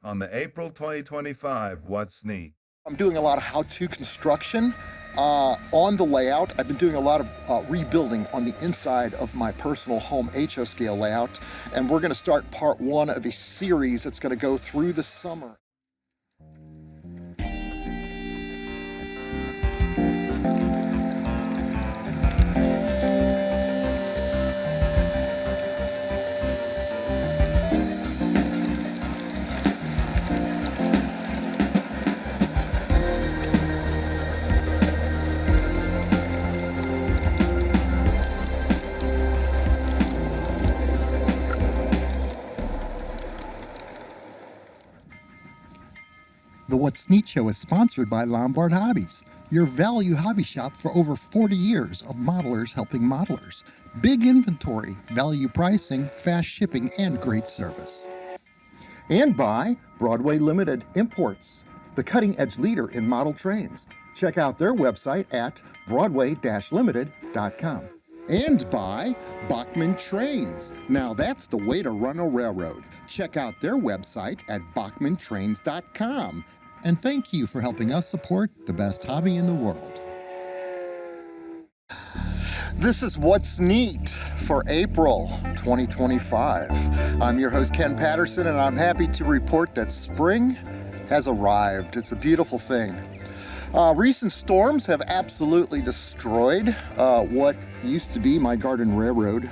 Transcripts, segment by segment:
on the April 2025 What's Neat. I'm doing a lot of how-to construction on the layout. I've been doing a lot of rebuilding on the inside of my personal home HO scale layout, and we're going to start part one of a series that's going to go through the summer. The What's Neat show is sponsored by Lombard Hobbies, your value hobby shop for over 40 years of modelers helping modelers. Big inventory, value pricing, fast shipping, and great service. And by Broadway Limited Imports, the cutting-edge leader in model trains. Check out their website at broadway-limited.com. And by Bachmann Trains. Now that's the way to run a railroad. Check out their website at bachmanntrains.com. And thank you for helping us support the best hobby in the world. This is What's Neat for April 2025. I'm your host, Ken Patterson, and I'm happy to report that spring has arrived. It's a beautiful thing. Recent storms have absolutely destroyed what used to be my garden railroad.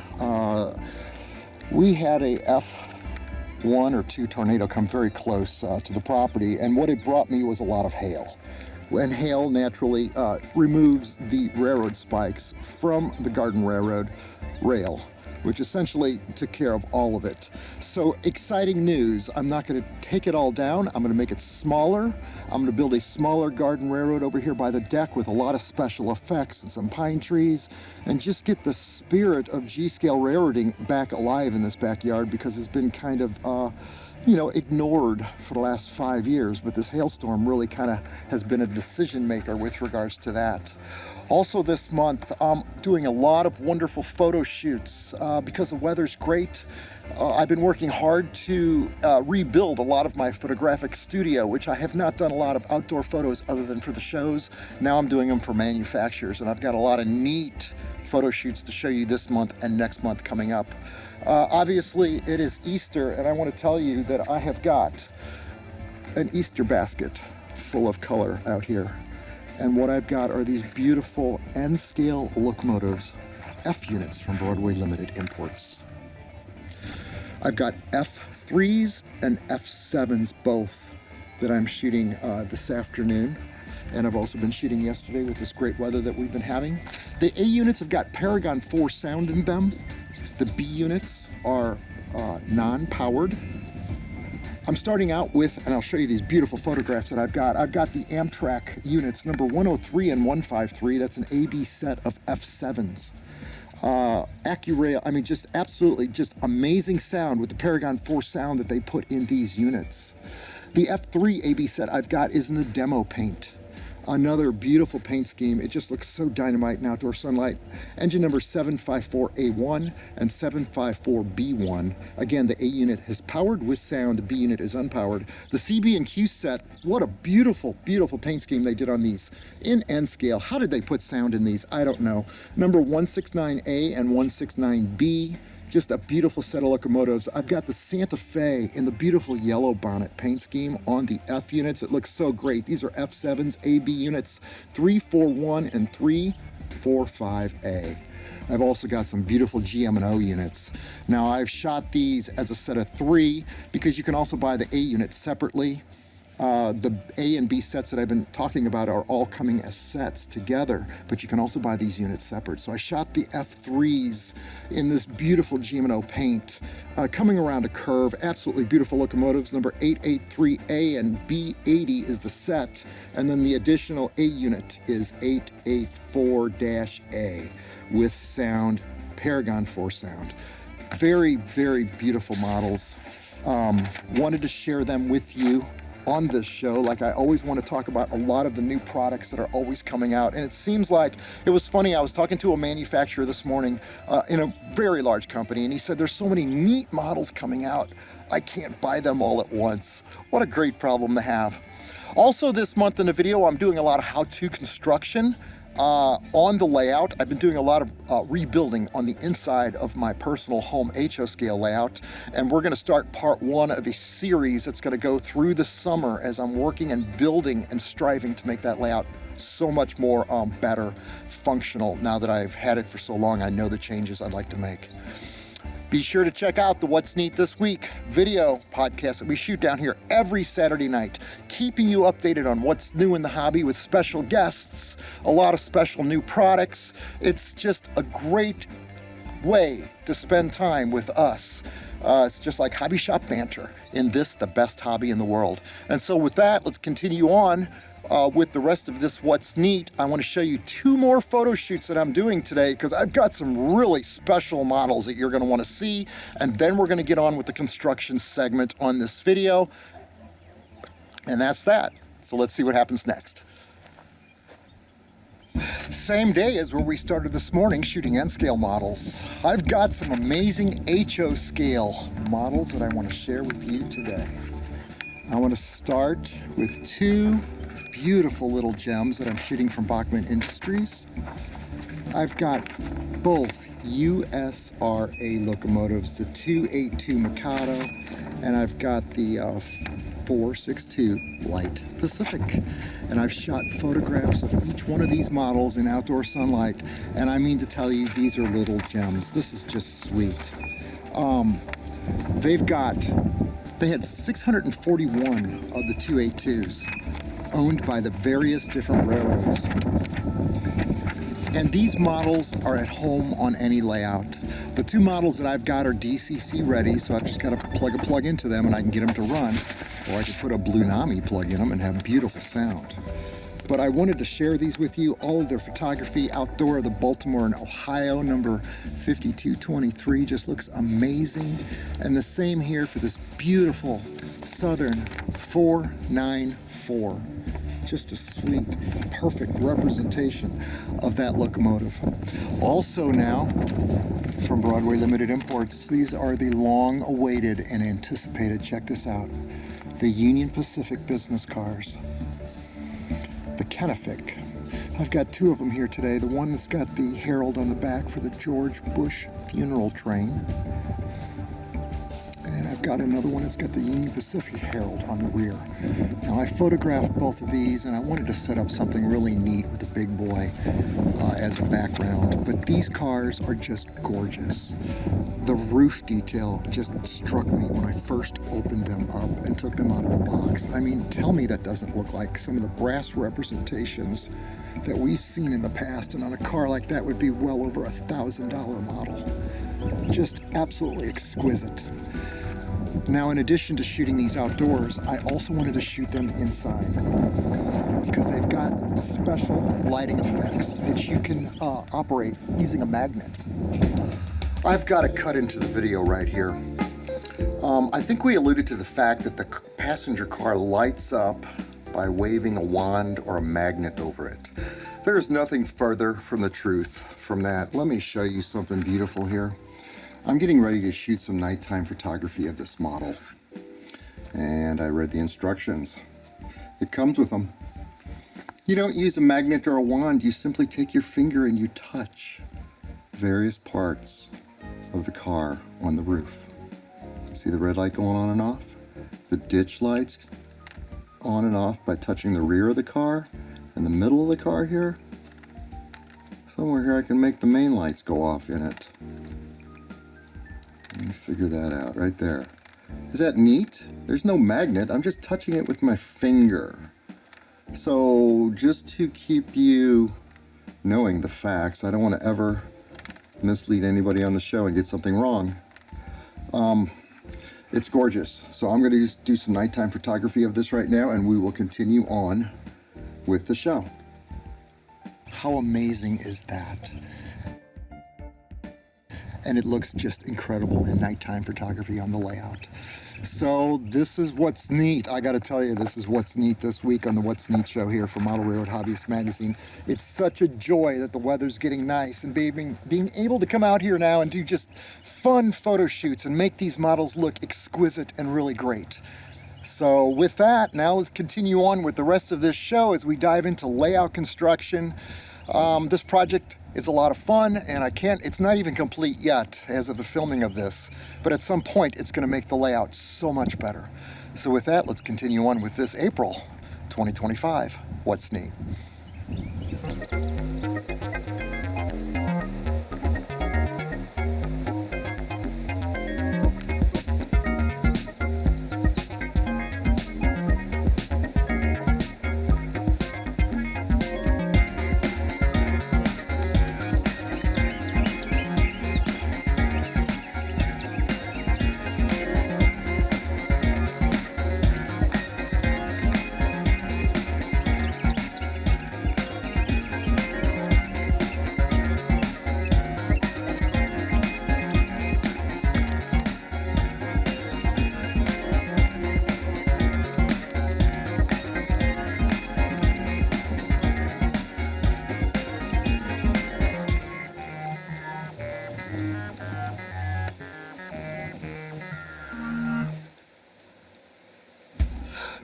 We had a F1 or 2 tornado come very close to the property, and what it brought me was a lot of hail. And hail naturally removes the railroad spikes from the garden railroad rail, which essentially took care of all of it. So exciting news. I'm not gonna take it all down. I'm gonna make it smaller. I'm gonna build a smaller garden railroad over here by the deck with a lot of special effects and some pine trees, and just get the spirit of G-scale railroading back alive in this backyard, because it's been kind of, ignored for the last 5 years, but this hailstorm really kind of has been a decision maker with regards to that. Also this month, I'm doing a lot of wonderful photo shoots because the weather's great. I've been working hard to rebuild a lot of my photographic studio, which I have not done a lot of outdoor photos other than for the shows. Now I'm doing them for manufacturers, and I've got a lot of neat photo shoots to show you this month and next month coming up. Obviously, it is Easter, and I want to tell you that I have got an Easter basket full of color out here. And what I've got are these beautiful N-scale locomotives, F units from Broadway Limited Imports. I've got F3s and F7s both that I'm shooting this afternoon. And I've also been shooting yesterday with this great weather that we've been having. The A units have got Paragon 4 sound in them. The B units are non-powered. I'm starting out with, and I'll show you these beautiful photographs that I've got. I've got the Amtrak units, number 103 and 153. That's an AB set of F7s. AccuRail, I mean, just absolutely just amazing sound with the Paragon 4 sound that they put in these units. The F3 AB set I've got is in the demo paint. Another beautiful paint scheme. It just looks so dynamite in outdoor sunlight. Engine number 754A1 and 754B1. Again, the A unit is powered with sound, the B unit is unpowered. The CB and Q set, what a beautiful, beautiful paint scheme they did on these in N scale. How did they put sound in these? I don't know. Number 169A and 169B. Just a beautiful set of locomotives. I've got the Santa Fe in the beautiful yellow bonnet paint scheme on the F units. It looks so great. These are F7s, AB units, 341 and 345A. I've also got some beautiful GM&O units. Now I've shot these as a set of 3 because you can also buy the A units separately. The A and B sets that I've been talking about are all coming as sets together, but you can also buy these units separate. So I shot the F3s in this beautiful GM&O paint, coming around a curve, absolutely beautiful locomotives. Number 883A and B80 is the set, and then the additional A unit is 884-A with sound, Paragon 4 sound. Very, very beautiful models. Wanted to share them with you on this show. Like I always want to talk about a lot of the new products that are always coming out. And it seems like, it was funny, I was talking to a manufacturer this morning in a very large company, and he said there's so many neat models coming out. I can't buy them all at once. What a great problem to have. Also this month in the video, I'm doing a lot of how-to construction on the layout. I've been doing a lot of rebuilding on the inside of my personal home HO scale layout, and we're gonna start part one of a series that's gonna go through the summer as I'm working and building and striving to make that layout so much more better functional. Now that I've had it for so long, I know the changes I'd like to make. Be sure to check out the What's Neat This Week video podcast that we shoot down here every Saturday night, keeping you updated on what's new in the hobby with special guests, a lot of special new products. It's just a great way to spend time with us. It's just like hobby shop banter in this, the best hobby in the world. And so with that, let's continue on with the rest of this What's Neat. I want to show you two more photo shoots that I'm doing today because I've got some really special models that you're going to want to see, and then we're going to get on with the construction segment on this video, and that's that. So let's see what happens next. Same day as where we started this morning shooting N-scale models. I've got some amazing HO scale models that I want to share with you today. I want to start with two beautiful little gems that I'm shooting from Bachmann Industries. I've got both USRA locomotives, the 282 Mikado, and I've got the 462 Light Pacific. And I've shot photographs of each one of these models in outdoor sunlight, and I mean to tell you, these are little gems. This is just sweet. They had 641 of the 282s owned by the various different railroads. And these models are at home on any layout. The two models that I've got are DCC ready, so I've just got to plug a plug into them and I can get them to run, or I could put a Blue Nami plug in them and have beautiful sound. But I wanted to share these with you, all of their photography. Outdoor of the Baltimore and Ohio, number 5223, just looks amazing. And the same here for this beautiful Southern 494. Just a sweet, perfect representation of that locomotive. Also now, from Broadway Limited Imports, these are the long-awaited and anticipated, check this out, the Union Pacific business cars. The Kennefic. I've got two of them here today. The one that's got the herald on the back for the George Bush funeral train. And I've got another one that's got the Union Pacific herald on the rear. Now I photographed both of these and I wanted to set up something really neat with the big boy as a background. But these cars are just gorgeous. The roof detail just struck me when I first opened them up and took them out of the box. I mean, tell me that doesn't look like some of the brass representations that we've seen in the past, and on a car like that would be well over $1,000 model. Just absolutely exquisite. Now, in addition to shooting these outdoors, I also wanted to shoot them inside because they've got special lighting effects which you can operate using a magnet. I've got to cut into the video right here. I think we alluded to the fact that the passenger car lights up by waving a wand or a magnet over it. There's nothing further from the truth from that. Let me show you something beautiful here. I'm getting ready to shoot some nighttime photography of this model. And I read the instructions. It comes with them. You don't use a magnet or a wand, you simply take your finger and you touch various parts of the car on the roof. See the red light going on and off? The ditch lights on and off by touching the rear of the car and the middle of the car here. Somewhere here I can make the main lights go off in it. Let me figure that out right there. Is that neat? There's no magnet, I'm just touching it with my finger. So just to keep you knowing the facts, I don't want to ever mislead anybody on the show and get something wrong. It's gorgeous. So I'm going to just do some nighttime photography of this right now, and we will continue on with the show. How amazing is that? And it looks just incredible in nighttime photography on the layout. So this is what's neat. I got to tell you, this is what's neat this week on the What's Neat show here for Model Railroad Hobbyist magazine. It's such a joy that the weather's getting nice and being able to come out here now and do just fun photo shoots and make these models look exquisite and really great. So with that, now let's continue on with the rest of this show as we dive into layout construction. This project is a lot of fun, and it's not even complete yet as of the filming of this, but at some point it's going to make the layout so much better. So with that, let's continue on with this April 2025 What's Neat.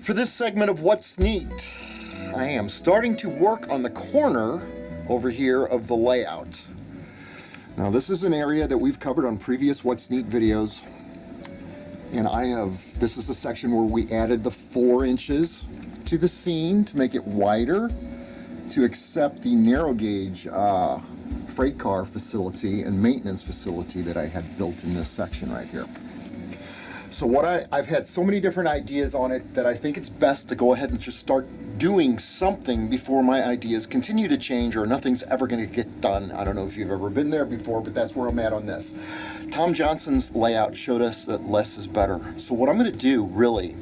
For this segment of What's Neat, I am starting to work on the corner over here of the layout. Now this is an area that we've covered on previous What's Neat videos, and this is a section where we added the 4 inches to the seam to make it wider to accept the narrow gauge freight car facility and maintenance facility that I had built in this section right here. So I've had so many different ideas on it that I think it's best to go ahead and just start doing something before my ideas continue to change or nothing's ever going to get done. I don't know if you've ever been there before, but that's where I'm at on this. Tom Johnson's layout showed us that less is better. So what I'm going to do really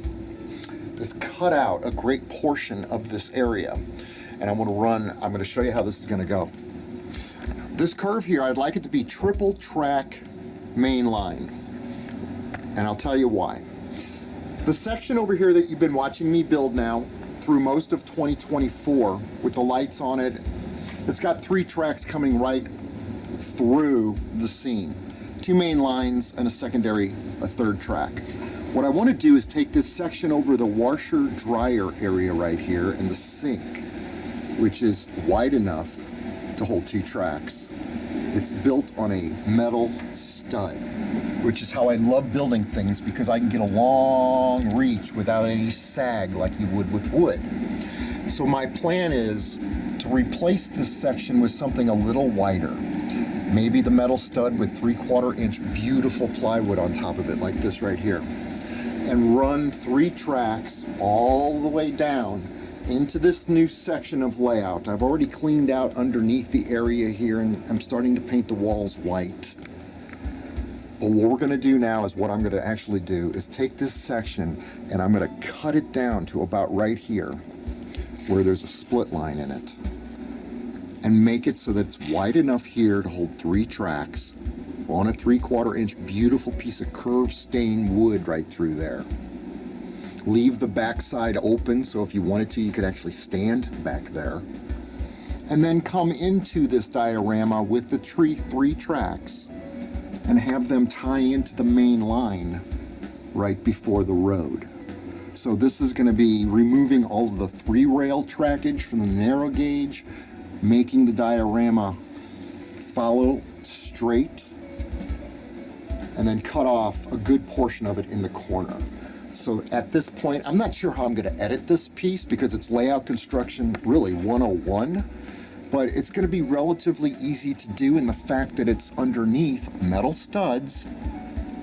is cut out a great portion of this area, and I'm going to show you how this is going to go. This curve here, I'd like it to be triple track main line. And I'll tell you why. The section over here that you've been watching me build now through most of 2024 with the lights on it, it's got 3 tracks coming right through the seam. 2 main lines and a 3rd track. What I want to do is take this section over the washer dryer area right here and the sink, which is wide enough to hold 2 tracks. It's built on a metal stud, which is how I love building things, because I can get a long reach without any sag like you would with wood. So my plan is to replace this section with something a little wider. Maybe the metal stud with 3/4 inch beautiful plywood on top of it, like this right here. And run 3 tracks all the way down into this new section of layout. I've already cleaned out underneath the area here, and I'm starting to paint the walls white. But what we're going to do now is what I'm going to actually do is take this section and I'm going to cut it down to about right here where there's a split line in it, and make it so that it's wide enough here to hold 3 tracks on a 3/4 inch beautiful piece of curved stained wood right through there. Leave the backside open, so if you wanted to, you could actually stand back there. And then come into this diorama with the 3 tracks and have them tie into the main line right before the road. So this is going to be removing all of the 3-rail trackage from the narrow gauge, making the diorama follow straight, and then cut off a good portion of it in the corner. So at this point, I'm not sure how I'm going to edit this piece because it's layout construction really 101, but it's going to be relatively easy to do in the fact that it's underneath metal studs,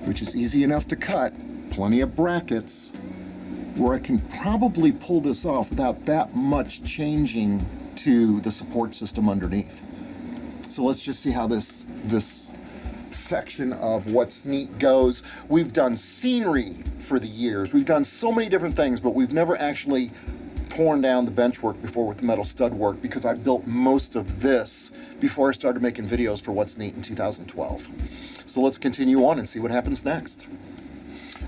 which is easy enough to cut, plenty of brackets, where I can probably pull this off without that much changing to the support system underneath. So let's just see how this section of What's Neat goes. We've done scenery for the years. We've done so many different things, but we've never actually torn down the benchwork before with the metal stud work, because I built most of this before I started making videos for What's Neat in 2012. So let's continue on and see what happens next.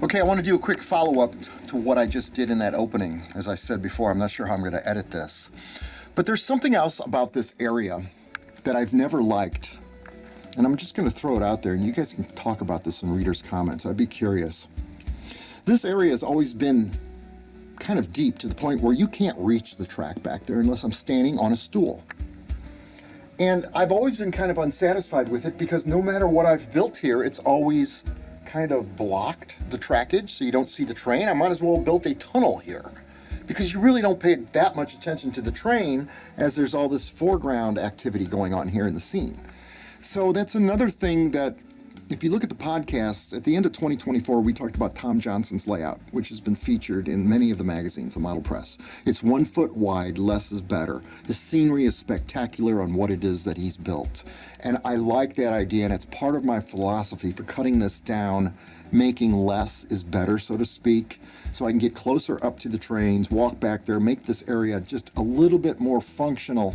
Okay, I want to do a quick follow-up to what I just did in that opening. As I said before, I'm not sure how I'm going to edit this. But there's something else about this area that I've never liked. And I'm just going to throw it out there, and you guys can talk about this in readers' comments. I'd be curious. This area has always been kind of deep to the point where you can't reach the track back there unless I'm standing on a stool. And I've always been kind of unsatisfied with it because no matter what I've built here, it's always kind of blocked the trackage so you don't see the train. I might as well have built a tunnel here because you really don't pay that much attention to the train as there's all this foreground activity going on here in the scene. So that's another thing that, if you look at the podcast, at the end of 2024, we talked about Tom Johnson's layout, which has been featured in many of the magazines, the Model Press. It's 1 foot wide, less is better. The scenery is spectacular on what it is that he's built. And I like that idea, and it's part of my philosophy for cutting this down, making less is better, so to speak, so I can get closer up to the trains, walk back there, make this area just a little bit more functional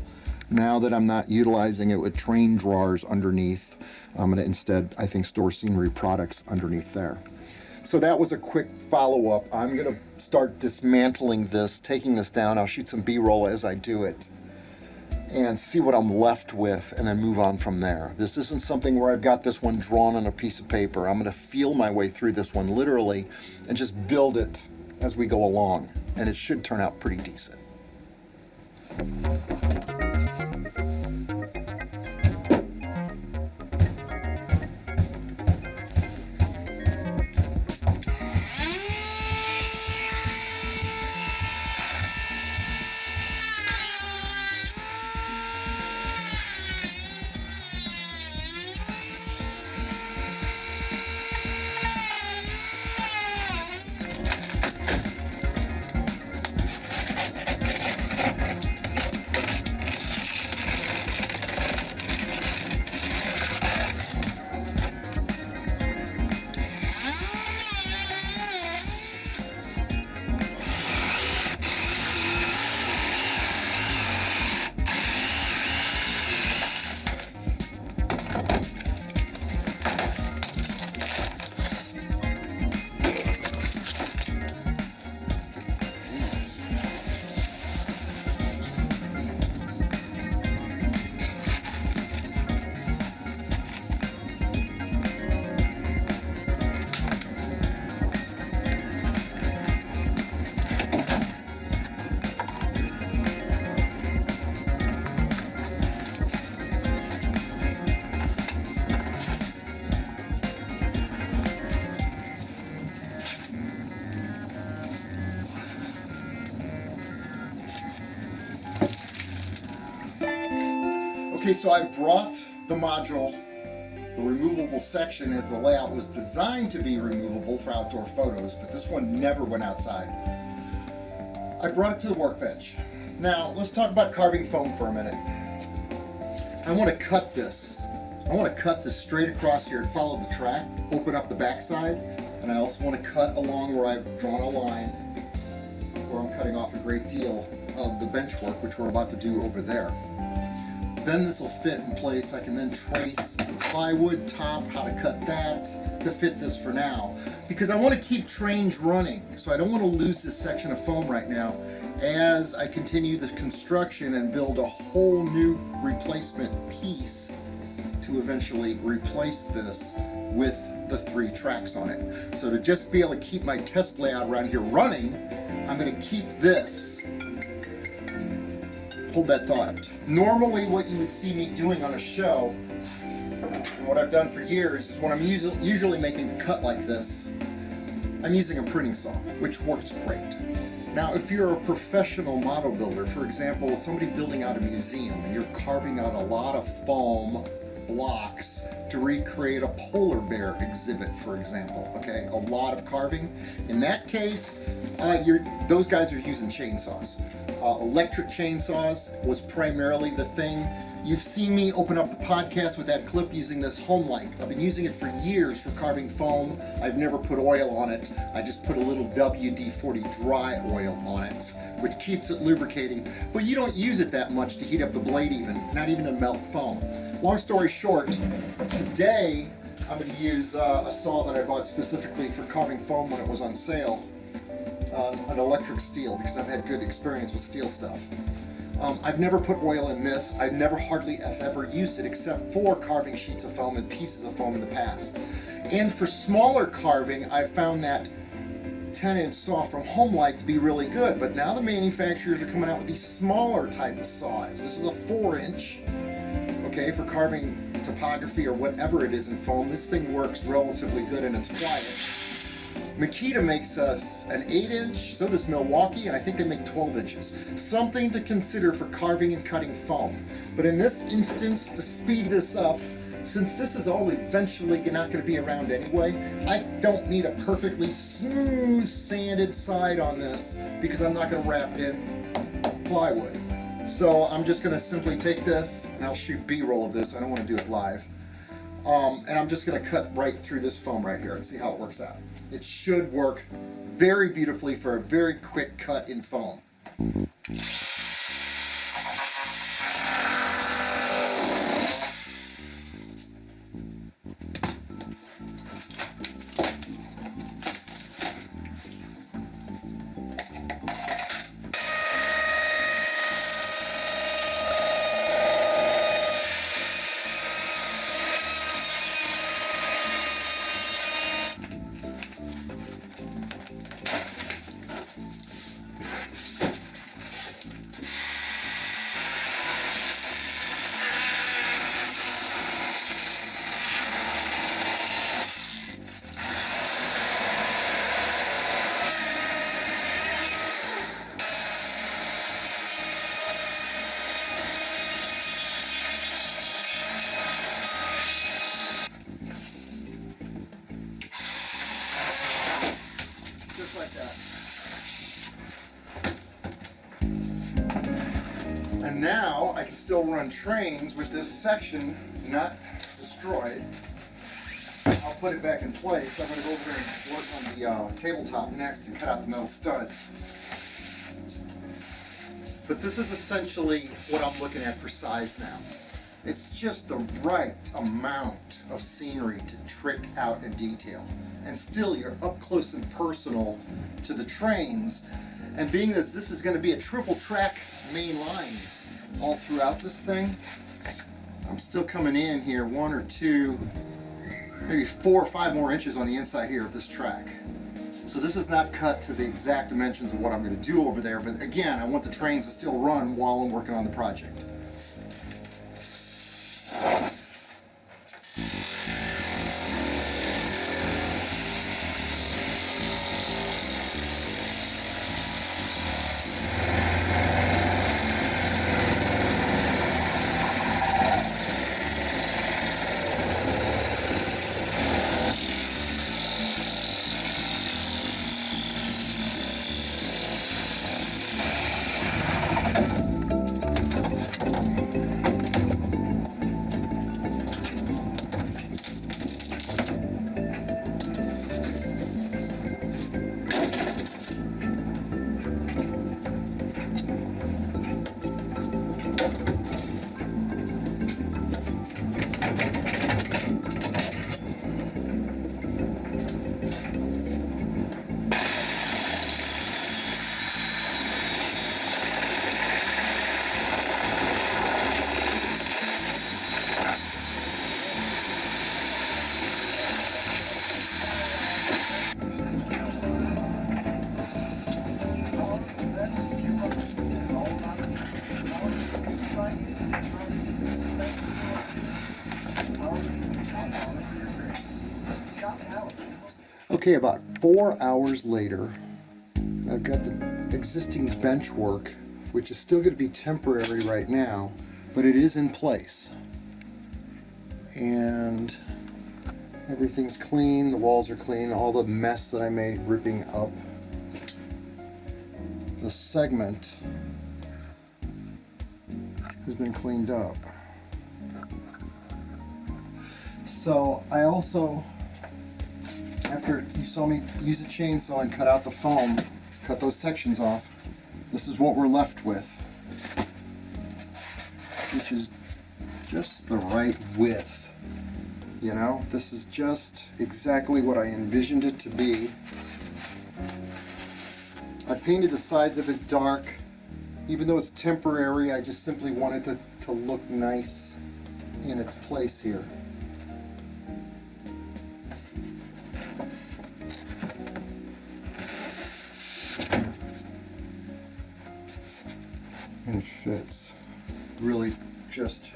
now that I'm not utilizing it with train drawers underneath. I'm going to instead, I think, store scenery products underneath there. So that was a quick follow-up. I'm going to start dismantling this, taking this down. I'll shoot some B-roll as I do it and see what I'm left with and then move on from there. This isn't something where I've got this one drawn on a piece of paper. I'm going to feel my way through this one literally and just build it as we go along. And it should turn out pretty decent. Okay, so I brought the module, the removable section, as the layout was designed to be removable for outdoor photos, but this one never went outside. I brought it to the workbench. Now, let's talk about carving foam for a minute. I want to cut this. I want to cut this straight across here and follow the track, open up the backside, and I also want to cut along where I've drawn a line, where I'm cutting off a great deal of the benchwork, which we're about to do over there. Then this will fit in place. I can then trace the plywood top, how to cut that to fit this for now. Because I want to keep trains running, so I don't want to lose this section of foam right now as I continue the construction and build a whole new replacement piece to eventually replace this with the 3 tracks on it. So to just be able to keep my test layout around here running, I'm going to keep this. Hold that thought. Normally what you would see me doing on a show, and what I've done for years, is when I'm usually making a cut like this, I'm using a printing saw, which works great. Now, if you're a professional model builder, for example, somebody building out a museum, and you're carving out a lot of foam blocks to recreate a polar bear exhibit, for example, okay? A lot of carving. In that case, those guys are using chainsaws. Electric chainsaws was primarily the thing. You've seen me open up the podcast with that clip using this home light. I've been using it for years for carving foam. I've never put oil on it. I just put a little WD-40 dry oil on it, which keeps it lubricating. But you don't use it that much to heat up the blade even, not even to melt foam. Long story short, today I'm going to use a saw that I bought specifically for carving foam when it was on sale, an electric steel, because I've had good experience with steel stuff. I've never put oil in this. I've never hardly ever used it except for carving sheets of foam and pieces of foam in the past. And for smaller carving, I've found that 10-inch saw from HomeLight to be really good, but now the manufacturers are coming out with these smaller type of saws. This is a 4-inch, okay, for carving topography or whatever it is in foam. This thing works relatively good and it's quiet. Makita makes us an 8-inch, so does Milwaukee, and I think they make 12 inches. Something to consider for carving and cutting foam. But in this instance, to speed this up, since this is all eventually not going to be around anyway, I don't need a perfectly smooth sanded side on this because I'm not going to wrap it in plywood. So I'm just going to simply take this, and I'll shoot B-roll of this. I don't want to do it live. And I'm just going to cut right through this foam right here and see how it works out. It should work very beautifully for a very quick cut in foam. Just like that. And now I can still run trains with this section not destroyed. I'll put it back in place. I'm going to go over there and work on the tabletop next and cut out the metal studs. But this is essentially what I'm looking at for size now. It's just the right amount of scenery to trick out and detail. And still you're up close and personal to the trains. And being that this is going to be a triple track main line all throughout this thing, I'm still coming in here 1 or 2, maybe 4 or 5 more inches on the inside here of this track. So this is not cut to the exact dimensions of what I'm going to do over there, but again, I want the trains to still run while I'm working on the project. Okay, about 4 hours later, I've got the existing bench work, which is still going to be temporary right now, but it is in place. And everything's clean, the walls are clean, all the mess that I made ripping up the segment has been cleaned up. So I also, after you saw me use a chainsaw and cut out the foam, cut those sections off, this is what we're left with, which is just the right width. You know, this is just exactly what I envisioned it to be. I painted the sides of it dark. Even though it's temporary, I just simply wanted it to look nice in its place here. And it fits. Really just,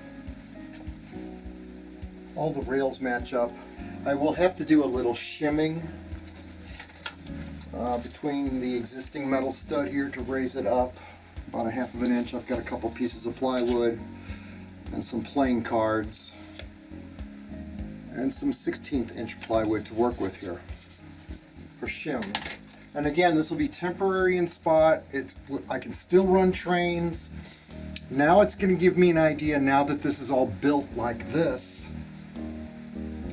all the rails match up. I will have to do a little shimming between the existing metal stud here to raise it up about 1/2 inch. I've got a couple pieces of plywood and some playing cards and some 1/16 inch plywood to work with here for shims. And again, this will be temporary in spot. I can still run trains. Now it's going to give me an idea, now that this is all built like this,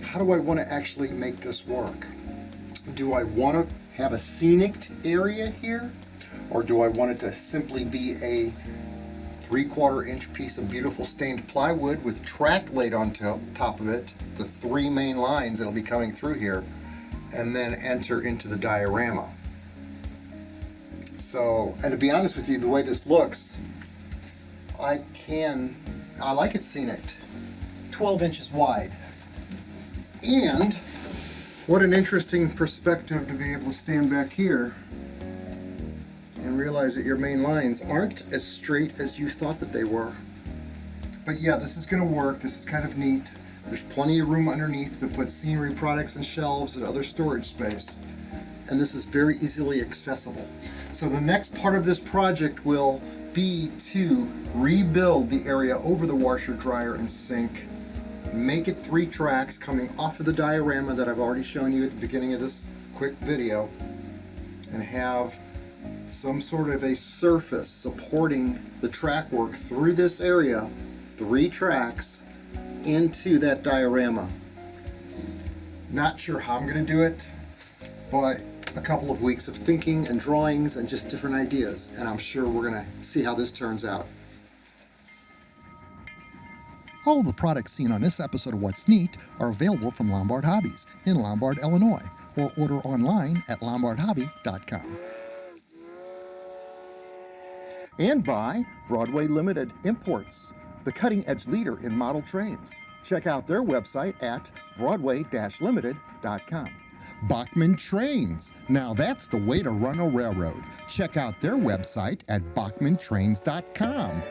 how do I want to actually make this work? Do I want to have a scenic area here? Or do I want it to simply be a 3/4 inch piece of beautiful stained plywood with track laid on top of it, the 3 main lines that'll be coming through here, and then enter into the diorama? So, and to be honest with you, the way this looks, I like it scenic. 12 inches wide. And what an interesting perspective to be able to stand back here and realize that your main lines aren't as straight as you thought that they were. But yeah, this is going to work. This is kind of neat. There's plenty of room underneath to put scenery products and shelves and other storage space. And this is very easily accessible. So the next part of this project will be to rebuild the area over the washer, dryer, and sink. Make it 3 tracks coming off of the diorama that I've already shown you at the beginning of this quick video, and have some sort of a surface supporting the track work through this area, 3 tracks into that diorama. Not sure how I'm going to do it, but a couple of weeks of thinking and drawings and just different ideas, and I'm sure we're going to see how this turns out. All of the products seen on this episode of What's Neat are available from Lombard Hobbies in Lombard, Illinois, or order online at lombardhobby.com. And by Broadway Limited Imports, the cutting-edge leader in model trains. Check out their website at broadway-limited.com. Bachmann Trains. Now that's the way to run a railroad. Check out their website at bachmanntrains.com.